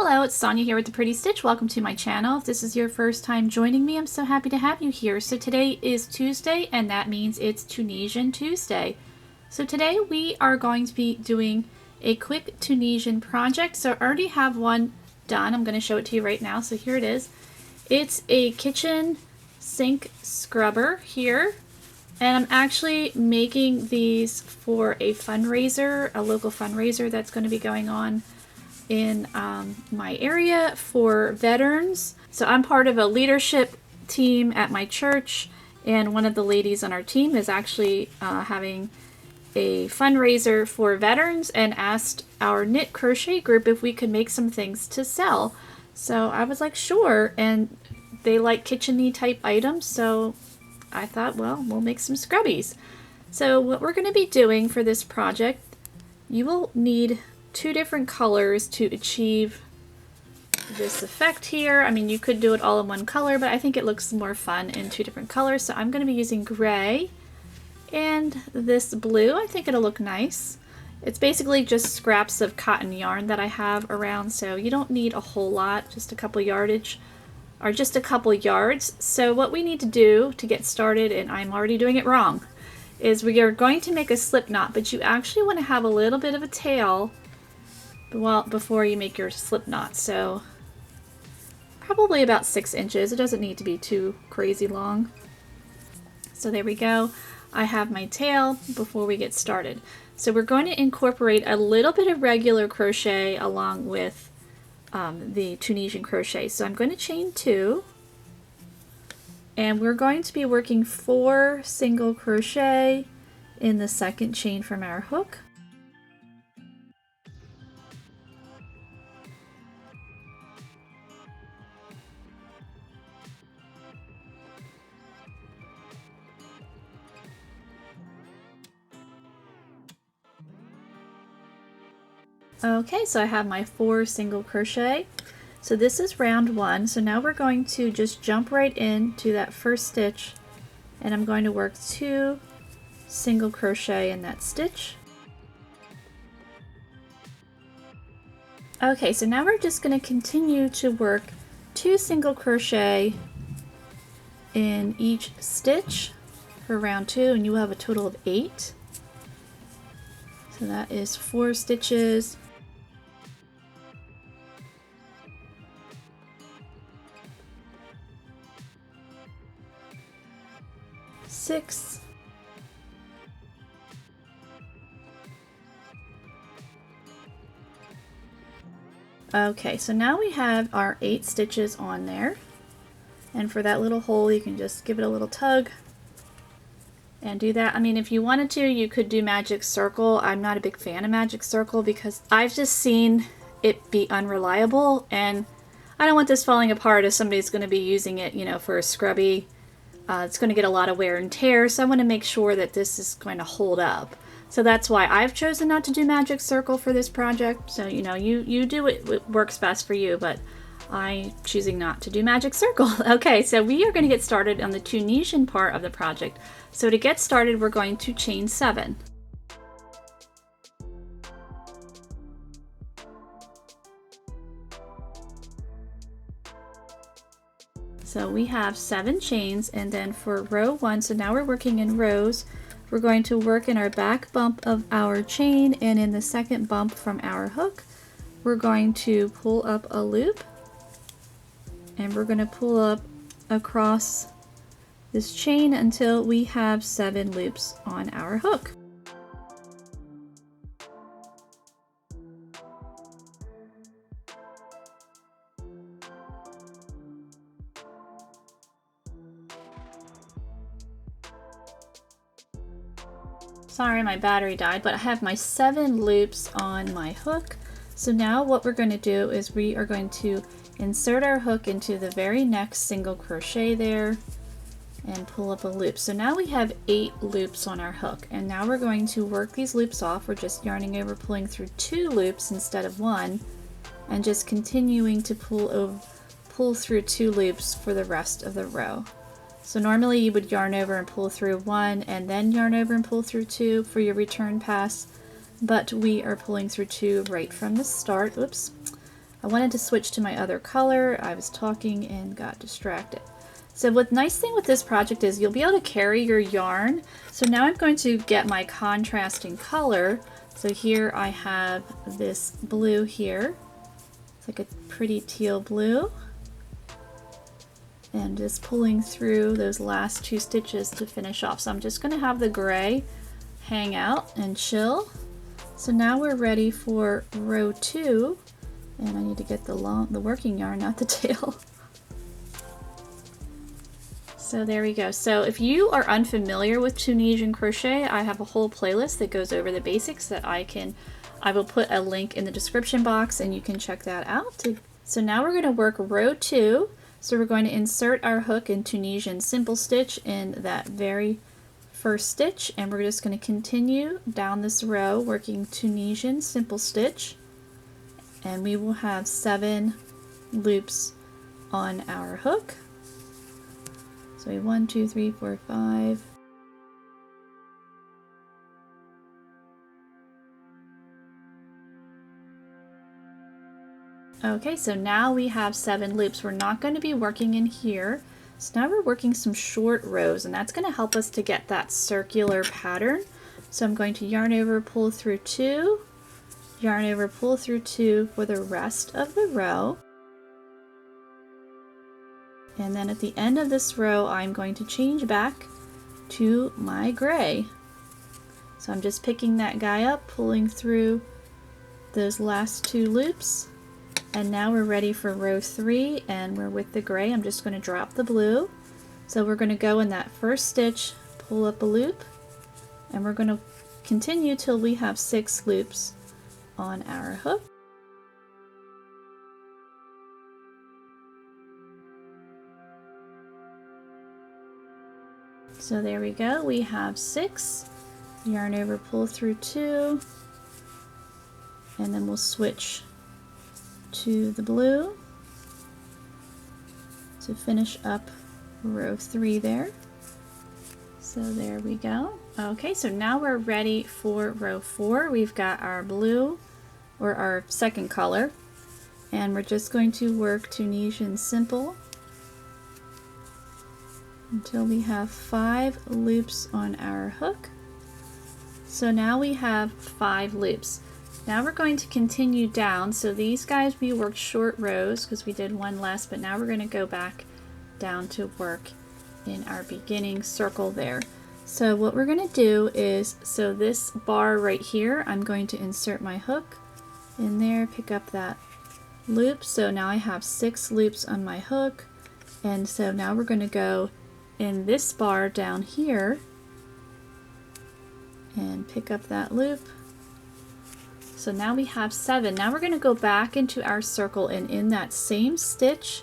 Hello, it's Sonia here with The Pretty Stitch. Welcome to my channel. If this is your first time joining me, I'm so happy to have you here. So today is Tuesday, and that means it's Tunisian Tuesday. So today we are going to be doing a quick Tunisian project. So I already have one done. I'm going to show it to you right now. So here it is. It's a kitchen sink scrubber here. And I'm actually making these for a fundraiser, a local fundraiser that's going to be going on in my area for veterans. So I'm part of a leadership team at my church, and one of the ladies on our team is actually having a fundraiser for veterans and asked our knit crochet group if we could make some things to sell. So I was like, sure, and they like kitchen-y type items, so I thought, well, we'll make some scrubbies. So what we're going to be doing for this project, you will need two different colors to achieve this effect here. I mean, you could do it all in one color, but I think it looks more fun in two different colors. So I'm going to be using gray and this blue. I think it'll look nice. It's basically just scraps of cotton yarn that I have around, so you don't need a whole lot, just a couple yardage or just a couple yards. So what we need to do to get started, and I'm already doing it wrong, is we are going to make a slip knot, but you actually want to have a little bit of a tail before you make your slip knot. So probably about 6 inches. It doesn't need to be too crazy long. So there we go. I have my tail before we get started. So we're going to incorporate a little bit of regular crochet along with the Tunisian crochet. So I'm going to chain 2, and we're going to be working 4 single crochet in the second chain from our hook. Okay, so I have my 4 single crochet. So this is round 1. So now we're going to just jump right into that first stitch, and I'm going to work 2 single crochet in that stitch. Okay, so now we're just going to continue to work 2 single crochet in each stitch for round 2, and you will have a total of 8. So that is 4 stitches. 6, okay, so now we have our 8 stitches on there, and for that little hole you can just give it a little tug and do that. I mean, if you wanted to, you could do magic circle. I'm not a big fan of magic circle because I've just seen it be unreliable, and I don't want this falling apart if somebody's going to be using it, you know, for a scrubby. It's going to get a lot of wear and tear, so I want to make sure that this is going to hold up. So that's why I've chosen not to do magic circle for this project. So, you know, you do what works best for you, but I'm choosing not to do magic circle. Okay, so we are going to get started on the Tunisian part of the project. So to get started, we're going to chain 7. So we have 7 chains, and then for row 1, so now we're working in rows, we're going to work in our back bump of our chain, and in the second bump from our hook, we're going to pull up a loop, and we're going to pull up across this chain until we have 7 loops on our hook. Sorry, my battery died, but I have my 7 loops on my hook. So now what we're going to do is we are going to insert our hook into the very next single crochet there and pull up a loop. So now we have 8 loops on our hook, and now we're going to work these loops off. We're just yarning over, pulling through 2 loops instead of 1, and just continuing to pull through 2 loops for the rest of the row. So normally you would yarn over and pull through 1 and then yarn over and pull through 2 for your return pass, but we are pulling through 2 right from the start. Oops. I wanted to switch to my other color. I was talking and got distracted. So what nice thing with this project is you'll be able to carry your yarn. So now I'm going to get my contrasting color. So here I have this blue here. It's like a pretty teal blue. And just pulling through those last 2 stitches to finish off. So I'm just going to have the gray hang out and chill. So now we're ready for row 2. And I need to get the working yarn, not the tail. So there we go. So if you are unfamiliar with Tunisian crochet, I have a whole playlist that goes over the basics that I will put a link in the description box and you can check that out. So now we're going to work row 2. So we're going to insert our hook in Tunisian simple stitch in that very first stitch, and we're just going to continue down this row working Tunisian simple stitch, and we will have 7 loops on our hook. So we have 1, 2, 3, 4, 5. Okay, so now we have 7 loops. We're not going to be working in here. So now we're working some short rows, and that's going to help us to get that circular pattern. So I'm going to yarn over, pull through 2, yarn over, pull through 2 for the rest of the row. And then at the end of this row, I'm going to change back to my gray. So I'm just picking that guy up, pulling through those last 2 loops. And now we're ready for row 3, and we're with the gray. I'm just going to drop the blue. So we're going to go in that first stitch, pull up a loop, and we're going to continue till we have 6 loops on our hook. So there we go, we have 6. Yarn over, pull through 2, and then we'll switch to the blue to finish up row 3 there. So there we go. Okay, so now we're ready for row 4. We've got our blue, or our second color, and we're just going to work Tunisian simple until we have 5 loops on our hook. So now we have 5 loops. Now we're going to continue down. So these guys we worked short rows because we did one less, but now we're going to go back down to work in our beginning circle there. So what we're going to do is, so this bar right here, I'm going to insert my hook in there, pick up that loop. So now I have 6 loops on my hook, and so now we're going to go in this bar down here and pick up that loop. So now we have 7. Now we're going to go back into our circle, and in that same stitch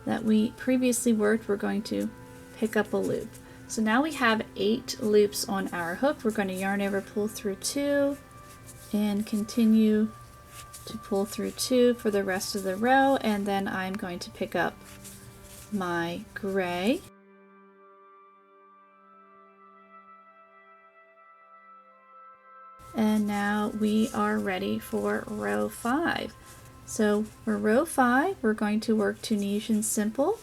that we previously worked, we're going to pick up a loop. So now we have 8 loops on our hook. We're going to yarn over, pull through 2, and continue to pull through 2 for the rest of the row, and then I'm going to pick up my gray. And now we are ready for row 5. So for row 5, we're going to work Tunisian simple,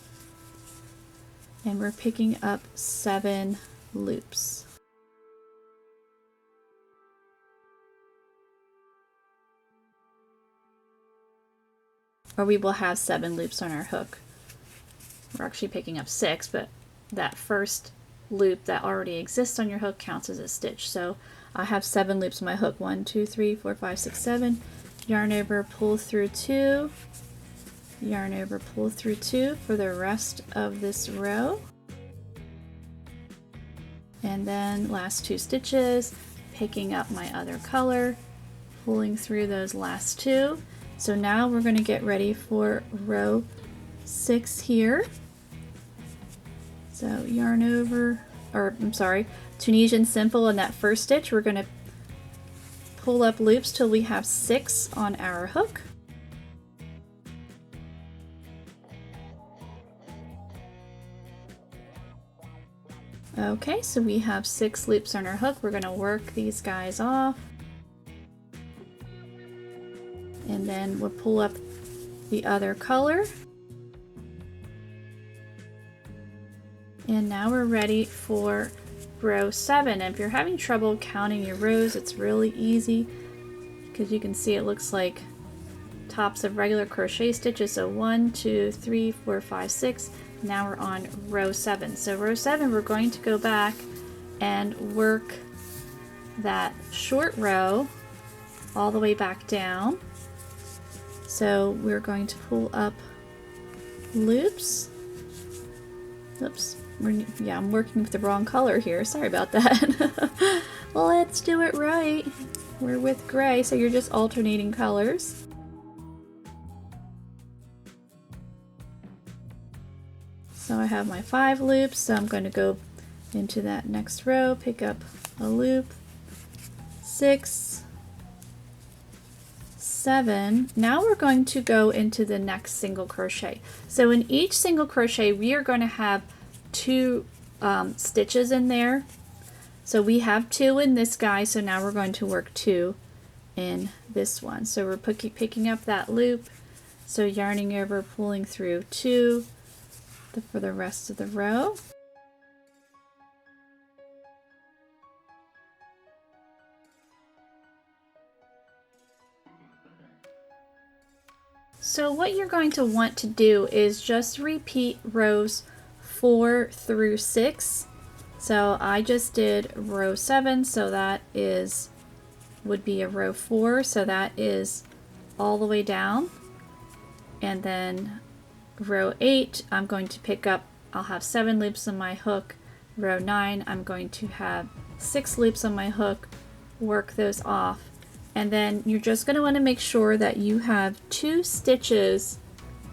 and we're picking up 7 loops. Or we will have 7 loops on our hook. We're actually picking up 6, but that first loop that already exists on your hook counts as a stitch. So I have 7 loops on my hook. 1, 2, 3, 4, 5, 6, 7. Yarn over, pull through 2. Yarn over, pull through 2 for the rest of this row. And then last 2 stitches, picking up my other color, pulling through those last 2. So now we're going to get ready for row 6 here. So yarn over, or I'm sorry, Tunisian simple in that first stitch. We're going to pull up loops till we have 6 on our hook. Okay, so we have 6 loops on our hook. We're going to work these guys off, and then we'll pull up the other color. And now we're ready for row 7. And if you're having trouble counting your rows, it's really easy because you can see it looks like tops of regular crochet stitches. So 1, 2, 3, 4, 5, 6. Now we're on row 7. So row 7, we're going to go back and work that short row all the way back down. So we're going to pull up loops. Oops, I'm working with the wrong color here. Sorry about that. Well, let's do it right. We're with gray, so you're just alternating colors. So I have my 5 loops, so I'm going to go into that next row, pick up a loop, 6, 7. Now we're going to go into the next single crochet. So in each single crochet, we are going to have 2 stitches in there. So we have 2 in this guy, so now we're going to work 2 in this one. So we're picking up that loop, so yarning over, pulling through 2 for the rest of the row. So what you're going to want to do is just repeat rows 4 through 6. So I just did row 7, so that would be a row 4, so that is all the way down. And then row 8, I'm going to pick up, I'll have 7 loops on my hook. Row 9, I'm going to have 6 loops on my hook, work those off. And then you're just going to want to make sure that you have 2 stitches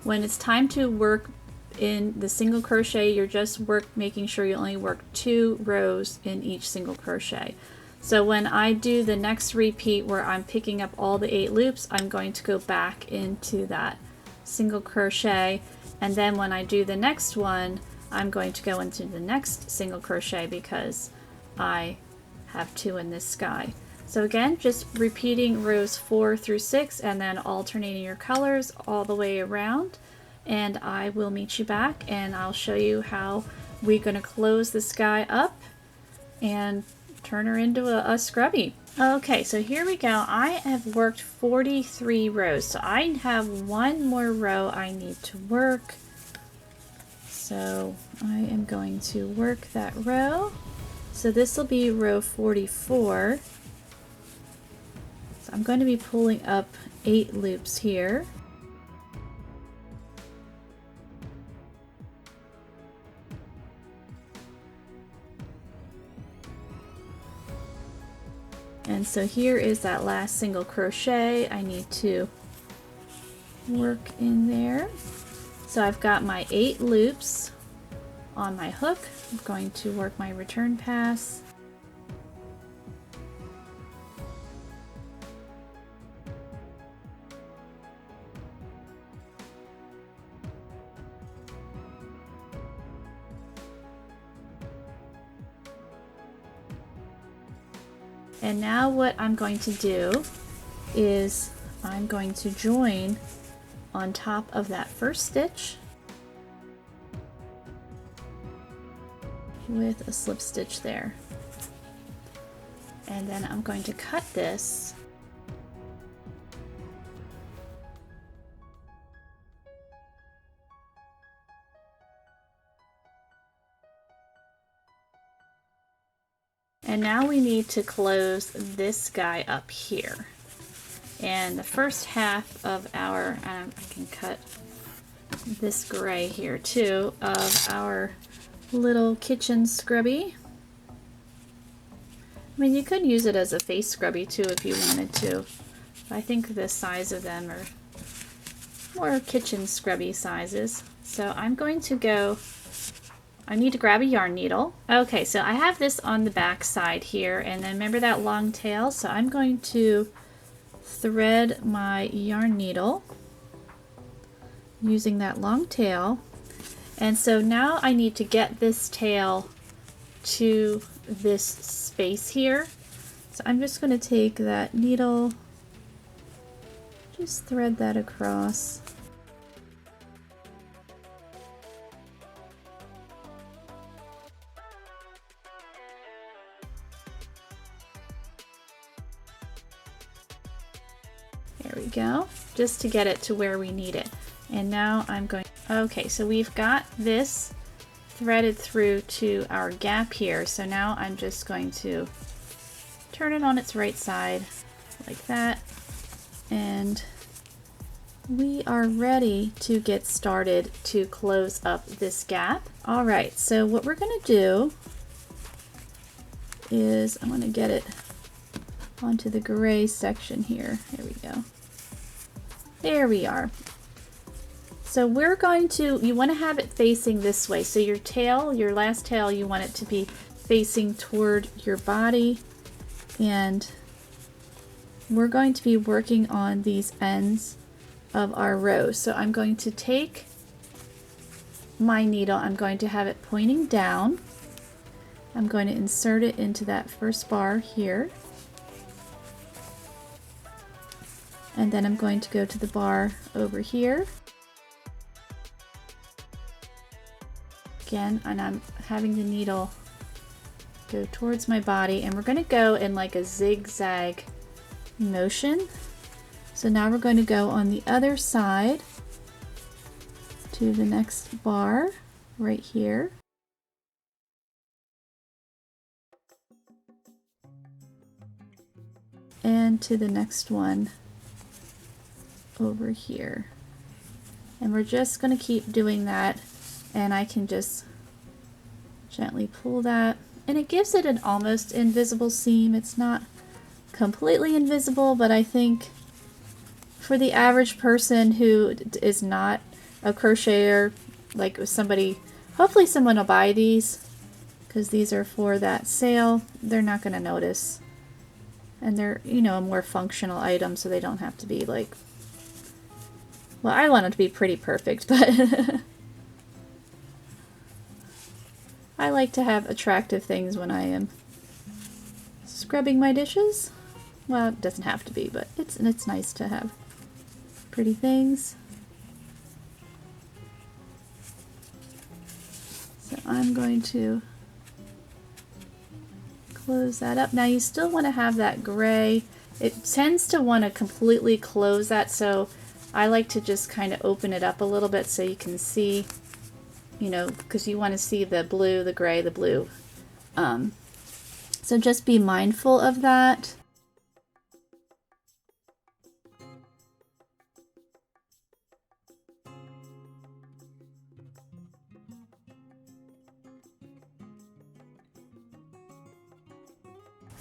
when it's time to work in the single crochet. You're just making sure you only work 2 rows in each single crochet. So when I do the next repeat where I'm picking up all the 8 loops, I'm going to go back into that single crochet, and then when I do the next one, I'm going to go into the next single crochet because I have 2 in this sky. So again, just repeating rows 4 through 6 and then alternating your colors all the way around, and I will meet you back and I'll show you how we're going to close this guy up and turn her into a scrubby. Okay, so here we go. I have worked 43 rows, so I have 1 more row I need to work. So I am going to work that row. So this will be row 44. So I'm going to be pulling up 8 loops here. And so here is that last single crochet I need to work in there. So I've got my 8 loops on my hook. I'm going to work my return pass. And now what I'm going to do is I'm going to join on top of that first stitch with a slip stitch there. And then I'm going to cut this . And now we need to close this guy up here. And the first half of our, I can cut this gray here too, of our little kitchen scrubby. I mean, you could use it as a face scrubby too if you wanted to. I think the size of them are more kitchen scrubby sizes. So I'm going to go, I need to grab a yarn needle. Okay, so I have this on the back side here, and then remember that long tail? So I'm going to thread my yarn needle using that long tail. And so now I need to get this tail to this space here. So I'm just going to take that needle, just thread that across. There we go, just to get it to where we need it. And now I'm going, okay, so we've got this threaded through to our gap here. So now I'm just going to turn it on its right side like that. And we are ready to get started to close up this gap. All right, so what we're gonna do is I'm gonna get it onto the gray section here. There we go. There we are. So we're going to, you want to have it facing this way. So your tail, your last tail, you want it to be facing toward your body. And we're going to be working on these ends of our rows. So I'm going to take my needle, I'm going to have it pointing down. I'm going to insert it into that first bar here. And then I'm going to go to the bar over here. Again, and I'm having the needle go towards my body, and we're going to go in like a zigzag motion. So now we're going to go on the other side to the next bar right here. And to the next one over here. And we're just going to keep doing that, and I can just gently pull that, and it gives it an almost invisible seam. It's not completely invisible, but I think for the average person who is not a crocheter, like somebody, hopefully someone will buy these because these are for that sale, they're not going to notice. And they're, you know, a more functional item, so they don't have to be like, well, I want it to be pretty perfect, but I like to have attractive things when I am scrubbing my dishes. Well, it doesn't have to be, but it's nice to have pretty things. So I'm going to close that up. Now you still want to have that gray. It tends to want to completely close that, so I like to just kind of open it up a little bit so you can see, you know, because you want to see the blue, the gray, the blue. So just be mindful of that.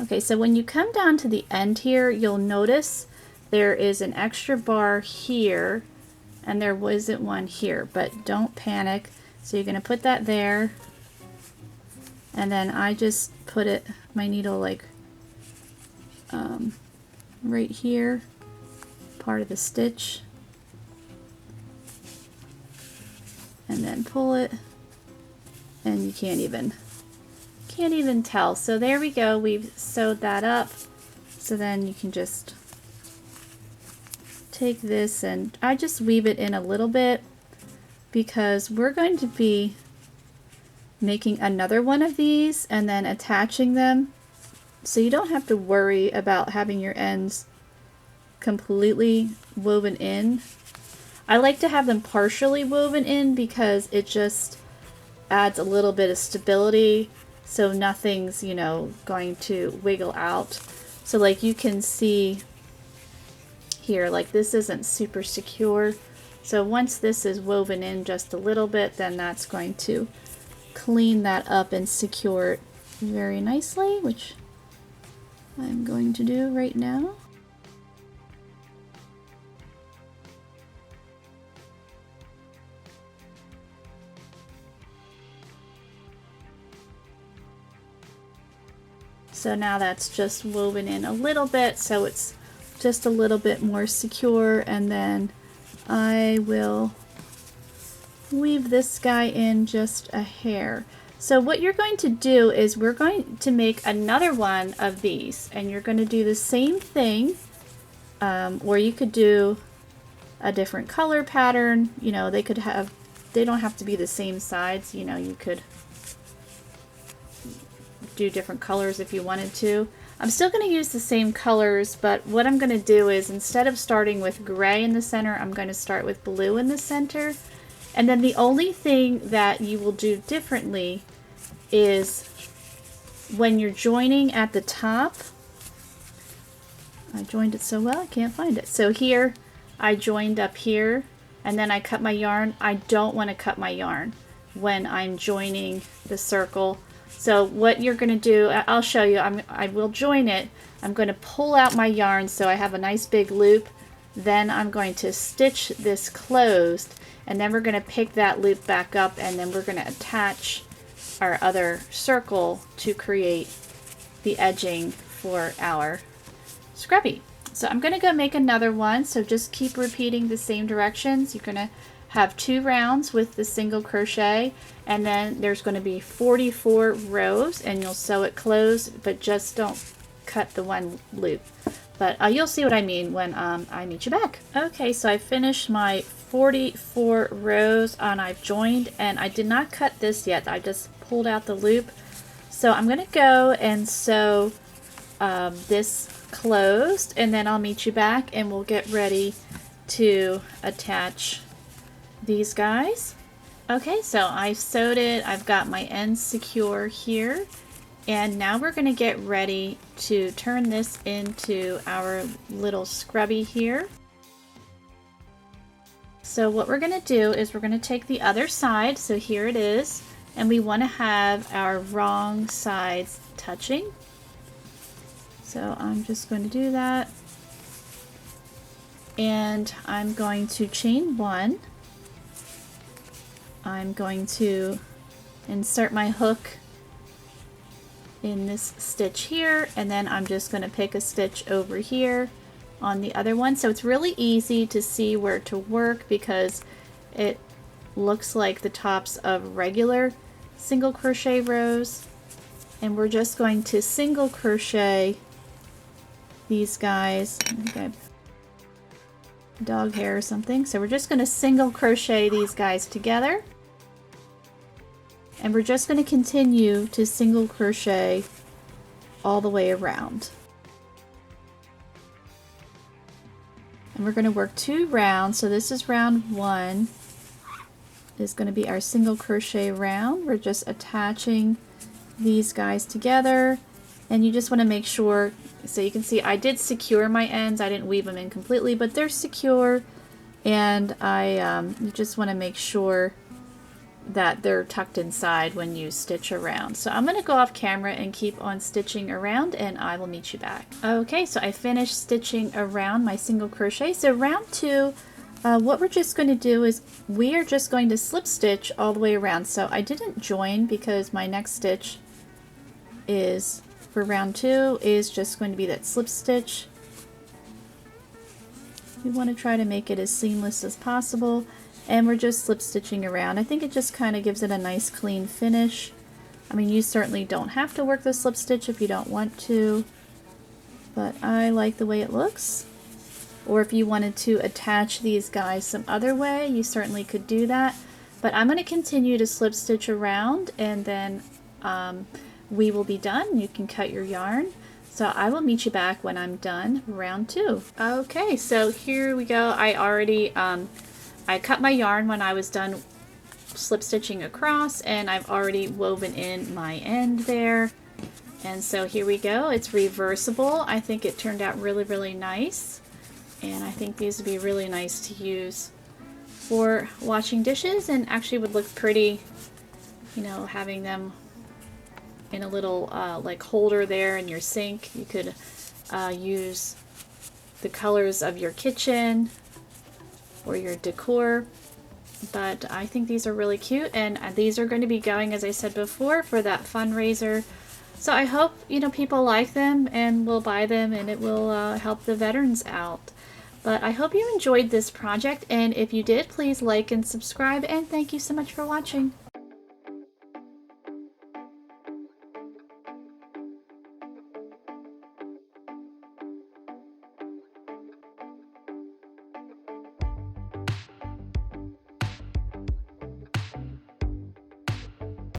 Okay, so when you come down to the end here, you'll notice there is an extra bar here, and there wasn't one here, but don't panic. So you're going to put that there, and then I just put it, my needle, like right here, part of the stitch, and then pull it, and you can't even tell. So there we go, we've sewed that up. So then you can just take this, and I just weave it in a little bit because we're going to be making another one of these and then attaching them, so you don't have to worry about having your ends completely woven in. I like to have them partially woven in because it just adds a little bit of stability, so nothing's, you know, going to wiggle out. So like you can see here, like this isn't super secure. So once this is woven in just a little bit, then that's going to clean that up and secure it very nicely, which I'm going to do right now. So now that's just woven in a little bit, so it's just a little bit more secure, and then I will weave this guy in just a hair. So what you're going to do is we're going to make another one of these, and you're going to do the same thing, or you could do a different color pattern. You know, they don't have to be the same sides. You know, you could do different colors if you wanted to. I'm still going to use the same colors, but what I'm going to do is instead of starting with gray in the center, I'm going to start with blue in the center. And then the only thing that you will do differently is when you're joining at the top. I joined it so well I can't find it. So here I joined up here and then I cut my yarn. I don't want to cut my yarn when I'm joining the circle. So what you're going to do, I'll show you. I will join it. I'm going to pull out my yarn so I have a nice big loop. Then I'm going to stitch this closed, and then we're going to pick that loop back up, and then we're going to attach our other circle to create the edging for our scrubby. So I'm going to go make another one. So just keep repeating the same directions. You're going to have 2 rounds with the single crochet, and then there's going to be 44 rows, and you'll sew it closed, but just don't cut the one loop. But you'll see what I mean when I meet you back. Okay, so I finished my 44 rows and I've joined, and I did not cut this yet. I just pulled out the loop. So I'm going to go and sew this closed, and then I'll meet you back and we'll get ready to attach these guys. Okay, so I sewed it. I've got my ends secure here, and now we're going to get ready to turn this into our little scrubby here. So what we're going to do is we're going to take the other side, so here it is, and we want to have our wrong sides touching. So I'm just going to do that, and I'm going to chain 1. I'm going to insert my hook in this stitch here, and then I'm just going to pick a stitch over here on the other one. So it's really easy to see where to work because it looks like the tops of regular single crochet rows, and we're just going to single crochet these guys. Okay, dog hair or something. So we're just going to single crochet these guys together, and we're just going to continue to single crochet all the way around. And we're going to work 2 rounds. So this is round 1. Is going to be our single crochet round. We're just attaching these guys together, and you just want to make sure, so you can see I did secure my ends. I didn't weave them in completely, but they're secure, and you just want to make sure that they're tucked inside when you stitch around. So I'm going to go off camera and keep on stitching around, and I will meet you back. Okay, so I finished stitching around my single crochet. So round 2, what we're just going to do is we are just going to slip stitch all the way around. So I didn't join because my next stitch is for round 2 is just going to be that slip stitch. You want to try to make it as seamless as possible, and we're just slip stitching around. I think it just kind of gives it a nice clean finish. I mean, you certainly don't have to work the slip stitch if you don't want to, but I like the way it looks. Or if you wanted to attach these guys some other way, you certainly could do that. But I'm going to continue to slip stitch around, and then we will be done. You can cut your yarn. So I will meet you back when I'm done round 2. Okay, so here we go. I already I cut my yarn when I was done slip stitching across, and I've already woven in my end there. And so here we go. It's reversible. I think it turned out really, really nice. And I think these would be really nice to use for washing dishes, and actually would look pretty, you know, having them in a little like holder there in your sink. You could use the colors of your kitchen or your decor. But I think these are really cute, and these are going to be going, as I said before, for that fundraiser. So I hope, you know, people like them and will buy them, and it will help the veterans out. But I hope you enjoyed this project, and if you did, please like and subscribe, and thank you so much for watching.